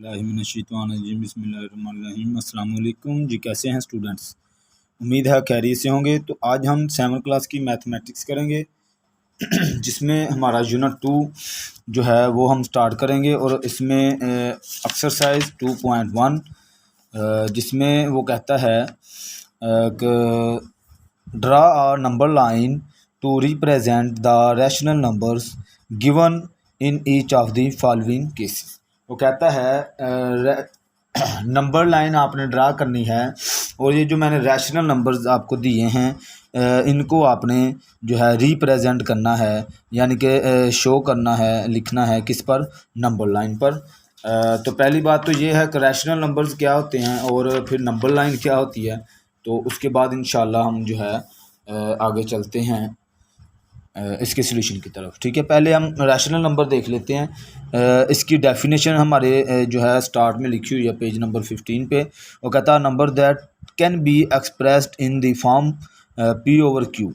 बिस्मिल्लाहिर्रहमानिर्रहीम। अस्सलाम वालेकुम जी, कैसे हैं स्टूडेंट्स? उम्मीद है खैरियत से होंगे। तो आज हम 7th क्लास की मैथमेटिक्स करेंगे जिसमें हमारा यूनिट 2 जो है वो हम स्टार्ट करेंगे और इसमें एक्सरसाइज 2.1 जिसमें वो कहता है कि draw a number line to represent the rational numbers given in each of the following cases. वो कहता है नंबर लाइन आपने ड्रा करनी है और ये जो मैंने रैशनल नंबर्स आपको दिए हैं इनको आपने जो है रिप्रेजेंट करना है, यानी कि शो करना है, लिखना है किस पर? नंबर लाइन पर। तो पहली बात तो ये है कि रैशनल नंबर्स क्या होते हैं और फिर नंबर लाइन क्या होती है। तो उसके बाद इंशाल्लाह हम जो है आगे चलते हैं इसके सॉल्यूशन की तरफ। ठीक है, पहले हम रैशनल नंबर देख लेते हैं। इसकी डेफिनेशन हमारे जो है स्टार्ट में लिखी हुई है पेज नंबर 15 पे। वो कहता है number that can be expressed in the form P over Q.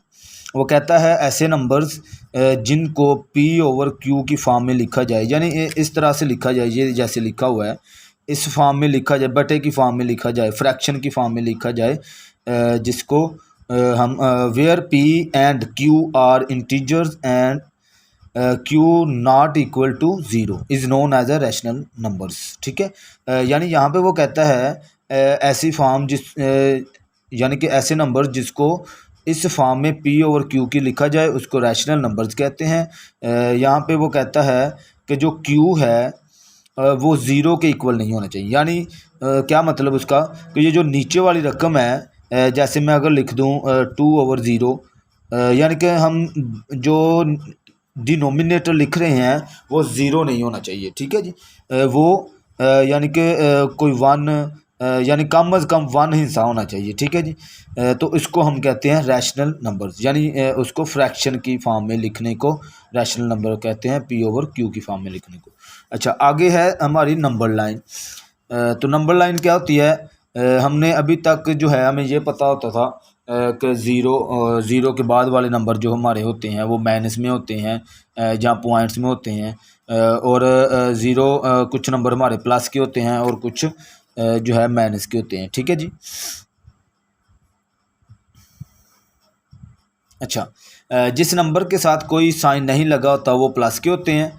वो कहता है ऐसे नंबर्स जिनको पी ओवर क्यू की फॉर्म में लिखा जाए, यानी इस तरह से लिखा जाए, ये जैसे लिखा हुआ है इस फॉर्म में लिखा जाए, बटे की फॉर्म में लिखा जाए, फ्रैक्शन की फॉर्म में लिखा जाए, जिसको हम where p and q are integers and q not equal to zero is known as a rational numbers. ठीक है, यानी यहाँ पे वो कहता है ऐसी फॉर्म यानी कि ऐसे नंबर जिसको इस फॉर्म में पी ओवर क्यू की लिखा जाए उसको रैशनल नंबर्स कहते हैं। यहाँ पे वो कहता है कि जो क्यू है वो ज़ीरो के इक्वल नहीं होना चाहिए। यानी क्या मतलब उसका कि ये जो नीचे वाली रकम है, जैसे मैं अगर लिख दूँ 2/0, यानी कि हम जो डिनोमिनेटर लिख रहे हैं वो ज़ीरो नहीं होना चाहिए। ठीक है जी, वो यानी कि कोई वन यानी कम अज़ कम वन हिस्सा होना चाहिए। ठीक है जी, तो इसको हम कहते हैं रैशनल नंबर्स, यानी उसको फ्रैक्शन की फॉर्म में लिखने को रैशनल नंबर कहते हैं, पी ओवर क्यू की फॉर्म में लिखने को। अच्छा, आगे है हमारी नंबर लाइन। तो नंबर लाइन क्या होती है? हमने अभी तक जो है हमें ये पता होता था कि ज़ीरो के बाद वाले नंबर जो हमारे होते हैं वो माइनस में होते हैं, जहाँ पॉइंट्स में होते हैं, और ज़ीरो कुछ नंबर हमारे प्लस के होते हैं और कुछ जो है माइनस के होते हैं। ठीक है जी। अच्छा, जिस नंबर के साथ कोई साइन नहीं लगा होता वो प्लस के होते हैं,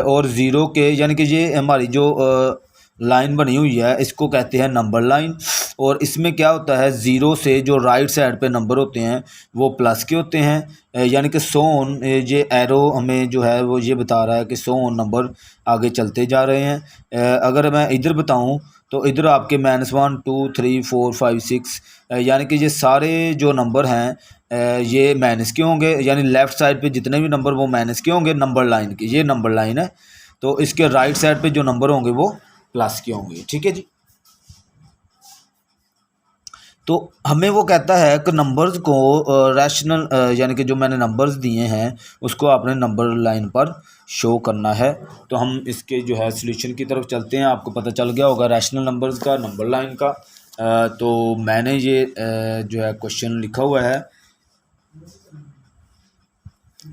और ज़ीरो के, यानी कि ये हमारी जो लाइन बनी हुई है इसको कहते हैं नंबर लाइन। और इसमें क्या होता है, ज़ीरो से जो राइट साइड पे नंबर होते हैं वो प्लस के होते हैं, यानी कि सो ऑन, ये एरो हमें जो है वो ये बता रहा है कि सो ऑन नंबर आगे चलते जा रहे हैं। अगर मैं इधर बताऊं तो इधर आपके -1 2 3 4 5 6, यानी कि ये सारे जो नंबर हैं ये माइनस के होंगे, यानी लेफ़्ट साइड पे जितने भी नंबर वो माइनस के होंगे नंबर लाइन के। ये नंबर लाइन है, तो इसके राइट साइड पे जो नंबर होंगे वो प्लस के होंगे। ठीक है जी। तो हमें वो कहता है कि नंबर्स को रैशनल, यानी कि जो मैंने नंबर्स दिए हैं उसको आपने नंबर लाइन पर शो करना है। तो हम इसके जो है सॉल्यूशन की तरफ चलते हैं। आपको पता चल गया होगा रैशनल नंबर्स का, नंबर लाइन का। तो मैंने ये जो है क्वेश्चन लिखा हुआ है।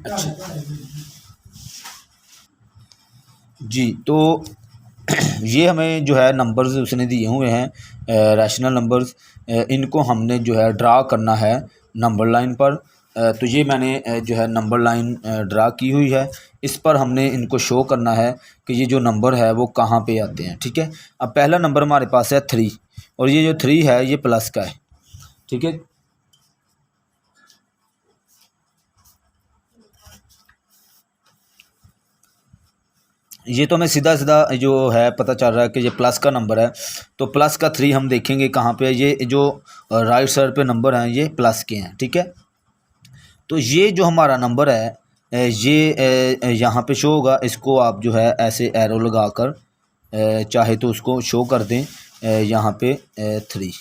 अच्छा जी, तो ये हमें जो है नंबर्स उसने दिए हुए हैं रैशनल नंबर्स, इनको हमने जो है ड्रा करना है नंबर लाइन पर। तो ये मैंने जो है नंबर लाइन ड्रा की हुई है, इस पर हमने इनको शो करना है कि ये जो नंबर है वो कहाँ पे आते हैं। ठीक है, अब पहला नंबर हमारे पास है 3, और ये जो 3 है ये प्लस का है। ठीक है, ये तो हमें सीधा सीधा जो है पता चल रहा है कि ये प्लस का नंबर है। तो प्लस का 3 हम देखेंगे कहाँ पे है। ये जो राइट साइड पे नंबर हैं ये प्लस के हैं। ठीक है, तो ये जो हमारा नंबर है ये यहाँ पे शो होगा। इसको आप जो है ऐसे एरो लगाकर चाहे तो उसको शो कर दें यहाँ पे 3।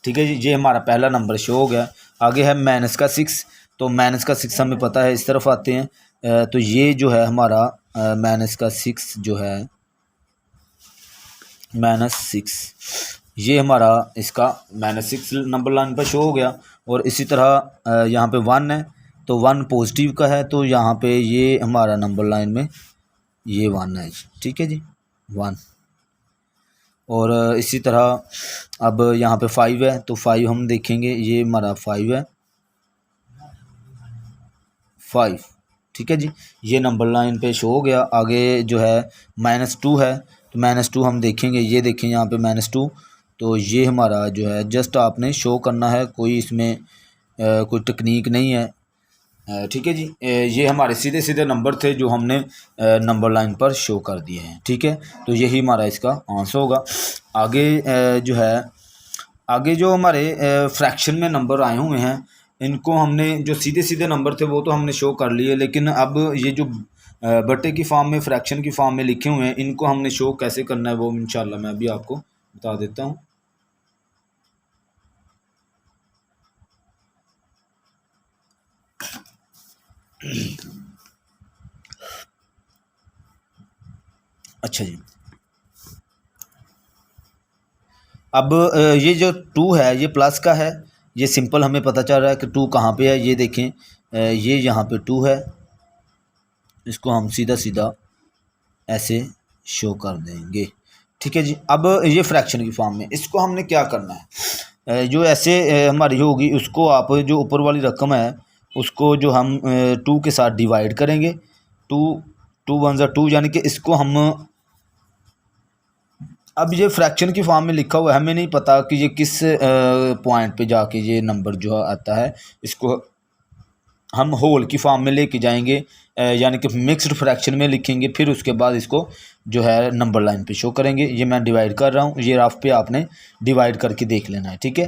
ठीक है जी, ये हमारा पहला नंबर शो हो गया। आगे है -6। तो -6 हमें पता है इस तरफ आते हैं, तो ये जो है हमारा -6 जो है -6, ये हमारा इसका -6 नंबर लाइन पर शो हो गया। और इसी तरह यहाँ पे 1 है, तो 1 पॉजिटिव का है, तो यहाँ पे ये हमारा नंबर लाइन में ये 1 है। ठीक है जी। 1। और इसी तरह अब यहाँ पे 5 है तो 5 हम देखेंगे, ये हमारा 5 है, 5। ठीक है जी, ये नंबर लाइन पे शो हो गया। आगे जो है -2 है तो -2 हम देखेंगे, ये देखें यहाँ पे -2, तो ये हमारा जो है जस्ट आपने शो करना है, कोई इसमें कोई टेक्निक नहीं है। ठीक है जी, ये हमारे सीधे सीधे नंबर थे जो हमने नंबर लाइन पर शो कर दिए हैं। ठीक है, तो यही हमारा इसका आंसर होगा। आगे जो है, आगे जो हमारे फ्रैक्शन में नंबर आए हुए हैं, इनको हमने जो सीधे सीधे नंबर थे वो तो हमने शो कर लिए, लेकिन अब ये जो बट्टे की फॉर्म में, फ्रैक्शन की फॉर्म में लिखे हुए हैं, इनको हमने शो कैसे करना है वो इंशाल्लाह मैं अभी आपको बता देता हूँ। अच्छा जी, अब ये जो 2 है ये प्लस का है, ये सिंपल हमें पता चल रहा है कि 2 कहाँ पे है। ये देखें, ये यहाँ पे 2 है, इसको हम सीधा सीधा ऐसे शो कर देंगे। ठीक है जी, अब ये फ्रैक्शन की फॉर्म में इसको हमने क्या करना है, जो ऐसे हमारी होगी उसको आप जो ऊपर वाली रकम है उसको जो हम 2 के साथ डिवाइड करेंगे। 2 2 1 2, यानी कि इसको हम, अब ये फ्रैक्शन की फॉर्म में लिखा हुआ है, हमें नहीं पता कि ये किस पॉइंट पे जाके ये नंबर जो आता है, इसको हम होल की फॉर्म में लेके जाएंगे, यानी कि मिक्स्ड फ्रैक्शन में लिखेंगे, फिर उसके बाद इसको जो है नंबर लाइन पे शो करेंगे। ये मैं डिवाइड कर रहा हूँ, ये रफ पे आपने डिवाइड करके देख लेना है। ठीक है,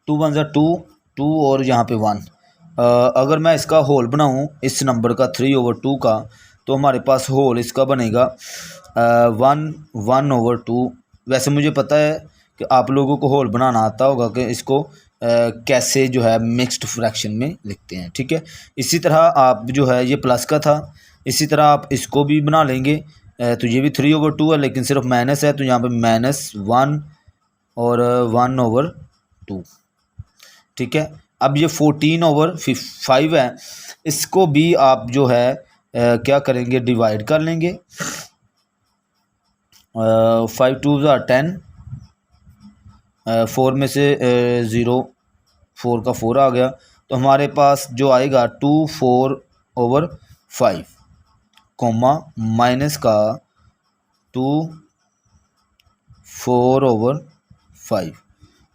2 1 2, 2 और यहाँ पे 1। अगर मैं इसका होल बनाऊँ इस नंबर का 3/2 का, तो हमारे पास होल इसका बनेगा 1/2। वैसे मुझे पता है कि आप लोगों को होल बनाना आता होगा कि इसको कैसे जो है मिक्स्ड फ्रैक्शन में लिखते हैं। ठीक है, इसी तरह आप जो है ये प्लस का था, इसी तरह आप इसको भी बना लेंगे। तो ये भी 3/2 है, लेकिन सिर्फ माइनस है, तो यहाँ पे -1 और 1/2। ठीक है, अब ये 14/5 है, इसको भी आप जो है क्या करेंगे, डिवाइड कर लेंगे। 5 2 10, 4 में से 0, 4 का 4 आ गया, तो हमारे पास जो आएगा 2/4/5 कोमा माइनस का 2/4/5।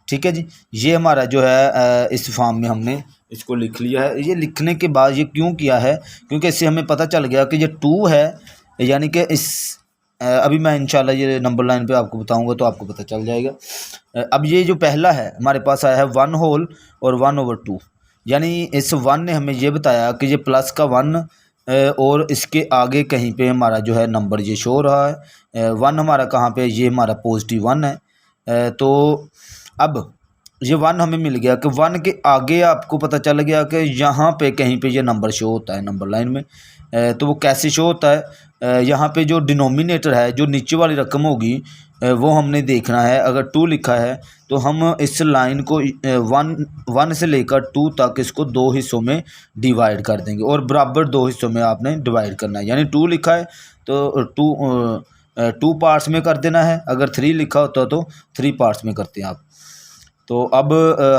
ठीक है जी, ये हमारा जो है इस फॉर्म में हमने इसको लिख लिया है। ये लिखने के बाद ये क्यों किया है, क्योंकि इससे हमें पता चल गया कि ये 2 है, यानी कि इस अभी मैं इंशाल्लाह ये नंबर लाइन पे आपको बताऊंगा तो आपको पता चल जाएगा। अब ये जो पहला है हमारे पास आया है 1 होल और 1/2, यानी इस 1 ने हमें ये बताया कि ये प्लस का 1 और इसके आगे कहीं पे हमारा जो है नंबर ये शो हो रहा है। 1 हमारा कहाँ पे, ये हमारा पॉजिटिव 1 है। तो अब ये 1 हमें मिल गया कि 1 के आगे आपको पता चल गया कि यहाँ पे कहीं पे ये नंबर शो होता है नंबर लाइन में। तो वो कैसे शो होता है, यहाँ पे जो डिनोमिनेटर है, जो नीचे वाली रकम होगी, वो हमने देखना है। अगर 2 लिखा है तो हम इस लाइन को 1 से लेकर 2 तक इसको 2 हिस्सों में डिवाइड कर देंगे, और बराबर 2 हिस्सों में आपने डिवाइड करना है। यानी 2 लिखा है तो 2 पार्ट्स में कर देना है, अगर 3 लिखा होता तो 3 पार्ट्स में करते हैं आप। तो अब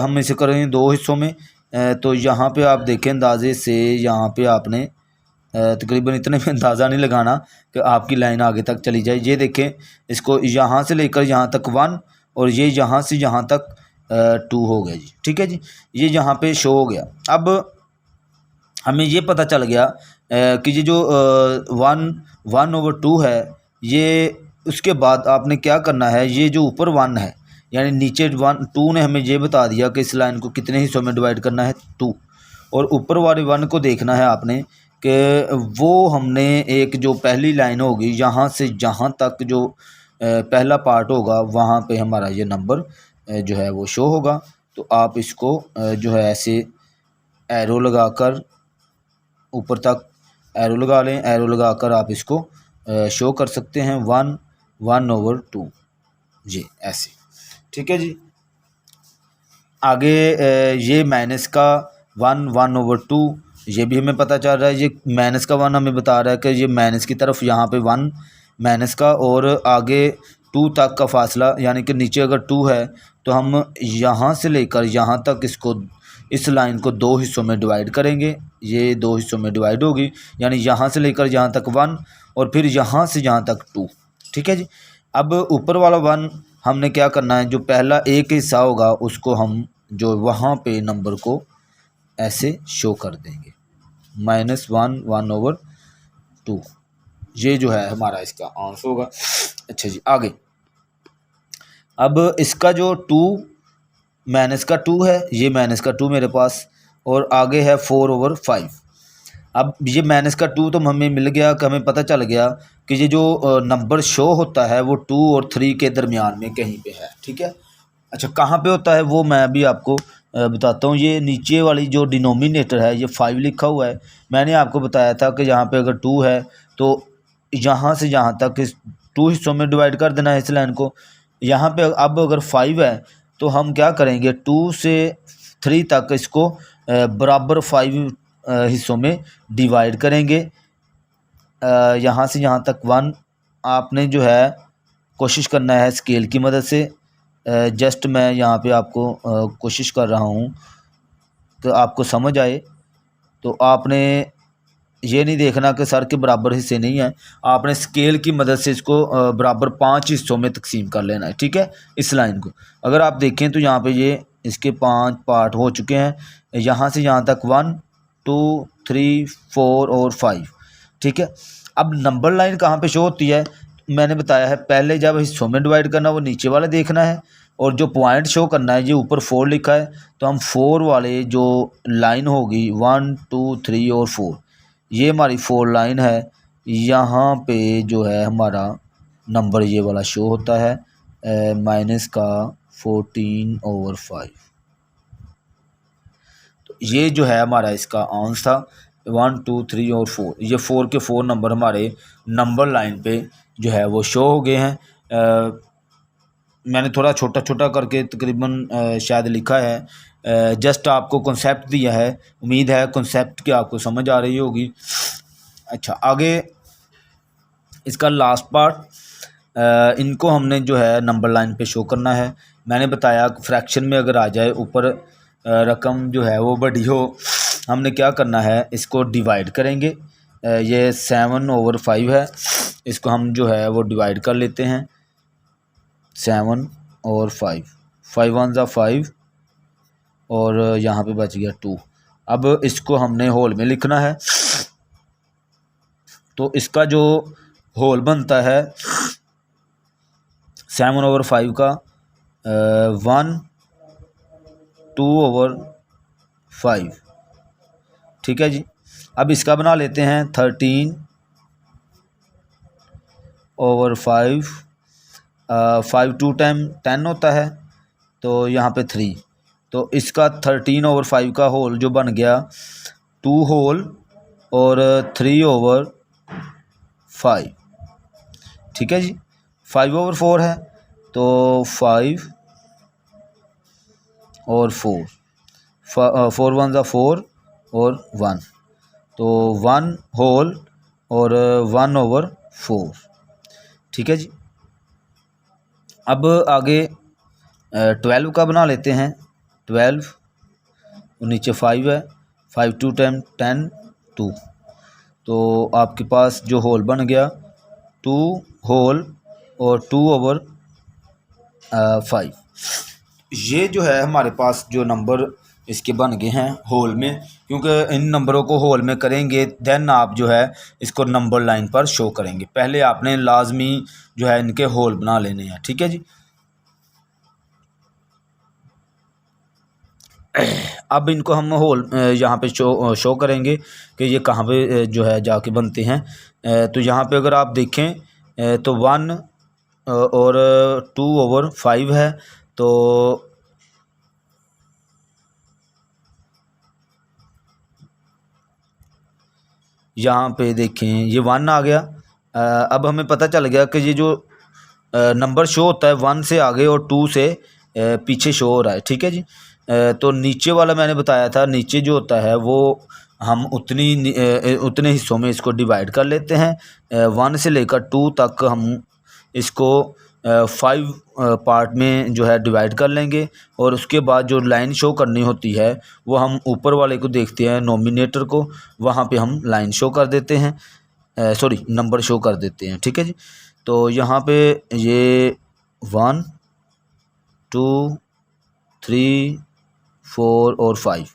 हम इसे करेंगे 2 हिस्सों में। तो यहाँ पे आप देखें अंदाजे से, यहाँ पे आपने तकरीबन इतने में अंदाज़ा नहीं लगाना कि आपकी लाइन आगे तक चली जाए। ये देखें, इसको यहाँ से लेकर यहाँ तक 1, और ये यहाँ से यहाँ तक 2 हो गया जी। ठीक है जी, ये यहाँ पे शो हो गया। अब हमें ये पता चल गया कि ये जो 1/2 है, ये उसके बाद आपने क्या करना है, ये जो ऊपर 1 है, यानी नीचे 2 ने हमें ये बता दिया कि इस लाइन को कितने हिस्सों में डिवाइड करना है, 2, और ऊपर वाले 1 को देखना है आपने कि वो हमने एक जो पहली लाइन होगी यहाँ से जहाँ तक जो पहला पार्ट होगा वहाँ पे हमारा ये नंबर जो है वो शो होगा। तो आप इसको जो है ऐसे एरो लगाकर ऊपर तक एरो लगा लें, एरो लगाकर आप इसको शो कर सकते हैं 1/2 जी, ऐसे। ठीक है जी, आगे ये माइनस का 1/2, ये भी हमें पता चल रहा है। ये माइनस का 1 हमें बता रहा है कि ये माइनस की तरफ यहाँ पे 1 माइनस का, और आगे 2 तक का फासला, यानी कि नीचे अगर 2 है तो हम यहाँ से लेकर यहाँ तक इसको, इस लाइन को 2 हिस्सों में डिवाइड करेंगे। ये 2 हिस्सों में डिवाइड होगी, यानी यहाँ से लेकर यहाँ तक 1 और फिर यहाँ से यहाँ तक 2। ठीक है जी। अब ऊपर वाला 1 हमने क्या करना है, जो पहला एक हिस्सा होगा उसको हम जो वहाँ पे नंबर को ऐसे शो कर देंगे, -1 1/2। ये जो है हमारा इसका आंसर होगा। अच्छा जी, आगे अब इसका जो 2 माइनस का 2 है, ये माइनस का 2 मेरे पास, और आगे है 4/5। अब ये माइनस का 2 तो हमें मिल गया, कि हमें पता चल गया कि ये जो नंबर शो होता है वो 2 और 3 के दरमियान में कहीं पे है। ठीक है। अच्छा, कहाँ पे होता है वो मैं भी आपको बताता हूँ। ये नीचे वाली जो डिनोमिनेटर है ये 5 लिखा हुआ है। मैंने आपको बताया था कि यहाँ पे अगर 2 है तो यहाँ से यहाँ तक इस 2 हिस्सों में डिवाइड कर देना है इस लाइन को। यहाँ पे अब अगर 5 है तो हम क्या करेंगे, 2 से 3 तक इसको बराबर 5 हिस्सों में डिवाइड करेंगे। यहाँ से यहाँ तक 1 आपने जो है कोशिश करना है स्केल की मदद से। जस्ट मैं यहाँ पे आपको कोशिश कर रहा हूँ कि आपको समझ आए। तो आपने ये नहीं देखना कि सर के बराबर हिस्से नहीं हैं, आपने स्केल की मदद से इसको बराबर 5 हिस्सों में तकसीम कर लेना है। ठीक है। इस लाइन को अगर आप देखें तो यहाँ पे ये इसके 5 पार्ट हो चुके हैं, यहाँ से यहाँ तक 1 2 3 4 और 5। ठीक है। अब नंबर लाइन कहाँ पे शो होती है, मैंने बताया है पहले जब हिस्सों में डिवाइड करना वो नीचे वाले देखना है, और जो पॉइंट शो करना है ये ऊपर 4 लिखा है, तो हम 4 वाले जो लाइन होगी 1 2 3 और 4, ये हमारी 4 लाइन है। यहाँ पे जो है हमारा नंबर ये वाला शो होता है माइनस का 14/5। तो ये जो है हमारा इसका आंसर था 1 2 3 और 4। ये 4 के 4 नंबर हमारे नंबर लाइन पे जो है वो शो हो गए हैं। मैंने थोड़ा छोटा छोटा करके तकरीबन शायद लिखा है, जस्ट आपको कॉन्सेप्ट दिया है। उम्मीद है कॉन्सेप्ट की आपको समझ आ रही होगी। अच्छा, आगे इसका लास्ट पार्ट, इनको हमने जो है नंबर लाइन पे शो करना है। मैंने बताया फ्रैक्शन में अगर आ जाए ऊपर रकम जो है वो बड़ी हो, हमने क्या करना है, इसको डिवाइड करेंगे। ये 7/5 है, इसको हम जो है वो डिवाइड कर लेते हैं 7 और 5, 5 1 5 और यहाँ पे बच गया 2। अब इसको हमने होल में लिखना है, तो इसका जो होल बनता है 7/5 का 1 2/5। ठीक है जी। अब इसका बना लेते हैं 13/5। 5 2 टाइम 10 होता है, तो यहाँ पे 3, तो इसका 13/5 का होल जो बन गया 2 होल और 3/5। ठीक है जी। 5/4 है, तो 5 और 4, 4 1 4 और 1, तो 1 होल और 1/4। ठीक है जी। अब आगे 12 का बना लेते हैं। 12 नीचे 5 है, 5 2 टाइम 10 2, तो आपके पास जो होल बन गया 2 होल और 2/5। ये जो है हमारे पास जो नंबर इसके बन गए हैं होल में, क्योंकि इन नंबरों को होल में करेंगे देन आप जो है इसको नंबर लाइन पर शो करेंगे। पहले आपने लाजमी जो है इनके होल बना लेने हैं। ठीक है जी। अब इनको हम होल यहाँ पे शो करेंगे कि ये कहाँ पे जो है जाके बनते हैं। तो यहाँ पे अगर आप देखें तो 1 और 2/5 है, तो यहाँ पे देखें ये 1 आ गया। अब हमें पता चल गया कि ये जो नंबर शो होता है 1 से आगे और 2 से पीछे शो हो रहा है। ठीक है जी। तो नीचे वाला मैंने बताया था, नीचे जो होता है वो हम उतने हिस्सों में इसको डिवाइड कर लेते हैं। 1 से लेकर 2 तक हम इसको 5 पार्ट में जो है डिवाइड कर लेंगे, और उसके बाद जो लाइन शो करनी होती है वो हम ऊपर वाले को देखते हैं, नोमिनेटर को, वहाँ पे हम लाइन शो कर देते हैं, सॉरी नंबर शो कर देते हैं। ठीक है जी। तो यहाँ पे ये 1 2 3 4 और 5,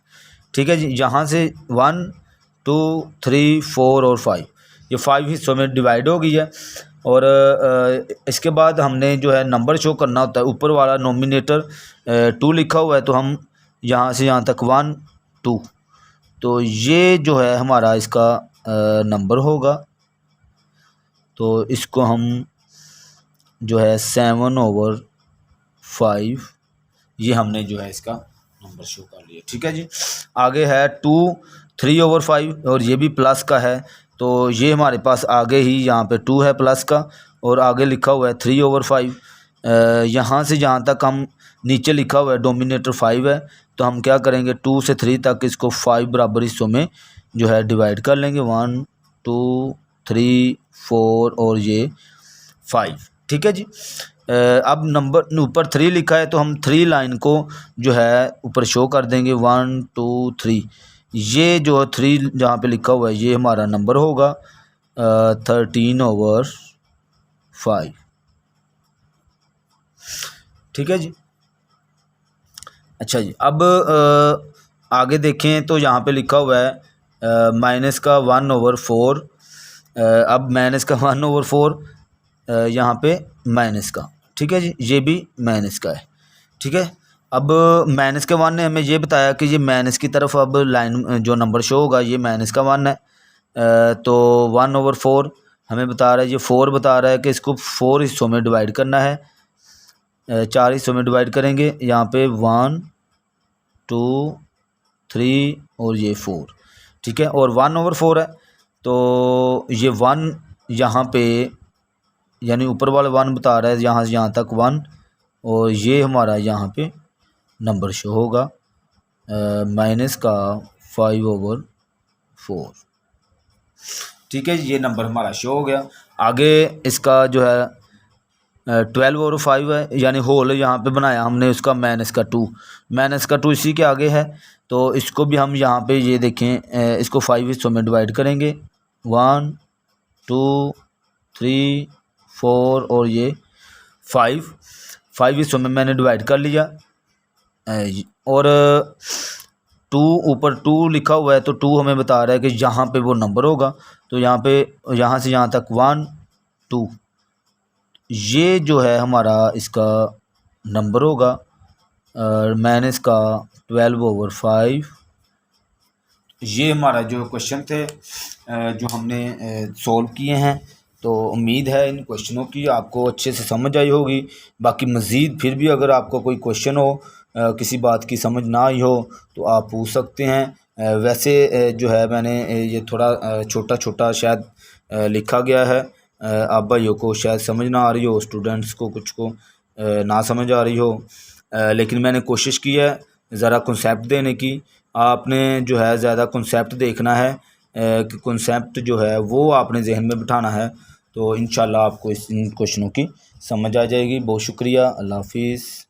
ठीक है जी। यहाँ से 1 2 3 4 और 5, ये 5 हिस्सों में डिवाइड हो गई है। और इसके बाद हमने जो है नंबर शो करना होता है। ऊपर वाला नोमिनेटर 2 लिखा हुआ है, तो हम यहाँ से यहाँ तक 1 2, तो ये जो है हमारा इसका नंबर होगा। तो इसको हम जो है 7/5, ये हमने जो है इसका नंबर शो कर लिया। ठीक है जी। आगे है 2 3/5, और ये भी प्लस का है, तो ये हमारे पास आगे ही यहाँ पे 2 है प्लस का, और आगे लिखा हुआ है 3/5। यहाँ से जहाँ तक हम नीचे लिखा हुआ है डोमिनेटर 5 है, तो हम क्या करेंगे 2 से 3 तक इसको 5 बराबर हिस्सों में जो है डिवाइड कर लेंगे, 1 2 3 4 और ये 5। ठीक है जी। अब नंबर ऊपर 3 लिखा है, तो हम 3 लाइन को जो है ऊपर शो कर देंगे, 1 2 3। ये जो 3 जहाँ पे लिखा हुआ है ये हमारा नंबर होगा 13/5। ठीक है जी। अच्छा जी। अब आगे देखें तो यहाँ पे लिखा हुआ है माइनस का 1/4। अब माइनस का 1/4 यहाँ पे माइनस का, ठीक है जी, ये भी माइनस का है। ठीक है। अब माइनस के 1 ने हमें ये बताया कि ये माइनस की तरफ अब लाइन जो नंबर शो होगा ये माइनस का 1 है। तो 1/4 हमें बता रहा है, ये 4 बता रहा है कि इसको 4 हिस्सों में डिवाइड करना है। 4 हिस्सों में डिवाइड करेंगे, यहाँ पे 1 2 3 और ये 4। ठीक है। और 1/4 है, तो ये 1 यहाँ पे यानी ऊपर वाला 1 बता रहा है यहाँ से यहाँ तक 1, और ये हमारा यहाँ पे नंबर शो होगा माइनस का 5/4। ठीक है। ये नंबर हमारा शो हो गया। आगे इसका जो है 12/5 है, यानी होल यहाँ पे बनाया हमने उसका माइनस का 2। माइनस का 2 इसी के आगे है, तो इसको भी हम यहाँ पे ये देखें इसको 5 हिस्सों में डिवाइड करेंगे, 1 2 3 4 और ये 5 हिस्सों में मैंने डिवाइड कर लिया। और 2 ऊपर 2 लिखा हुआ है, तो 2 हमें बता रहा है कि यहाँ पे वो नंबर होगा, तो यहाँ पे यहाँ से यहाँ तक 1 2, ये जो है हमारा इसका नंबर होगा माइनस का 12/5। ये हमारा जो क्वेश्चन थे जो हमने सॉल्व किए हैं, तो उम्मीद है इन क्वेश्चनों की आपको अच्छे से समझ आई होगी। बाकी मज़ीद फिर भी अगर आपको कोई क्वेश्चन हो, किसी बात की समझ ना आई हो, तो आप पूछ सकते हैं। वैसे जो है मैंने ये थोड़ा छोटा छोटा शायद लिखा गया है, आप भाइयों को शायद समझ ना आ रही हो, स्टूडेंट्स को कुछ को ना समझ आ रही हो, लेकिन मैंने कोशिश की है ज़रा कॉन्सेप्ट देने की। आपने जो है ज़्यादा कॉन्सेप्ट देखना है कि कॉन्सेप्ट जो है वो आपने जहन में बिठाना है, तो इंशाल्लाह आपको इन क्वेश्चनों की समझ आ जाएगी। बहुत शुक्रिया। अल्लाह हाफिज़।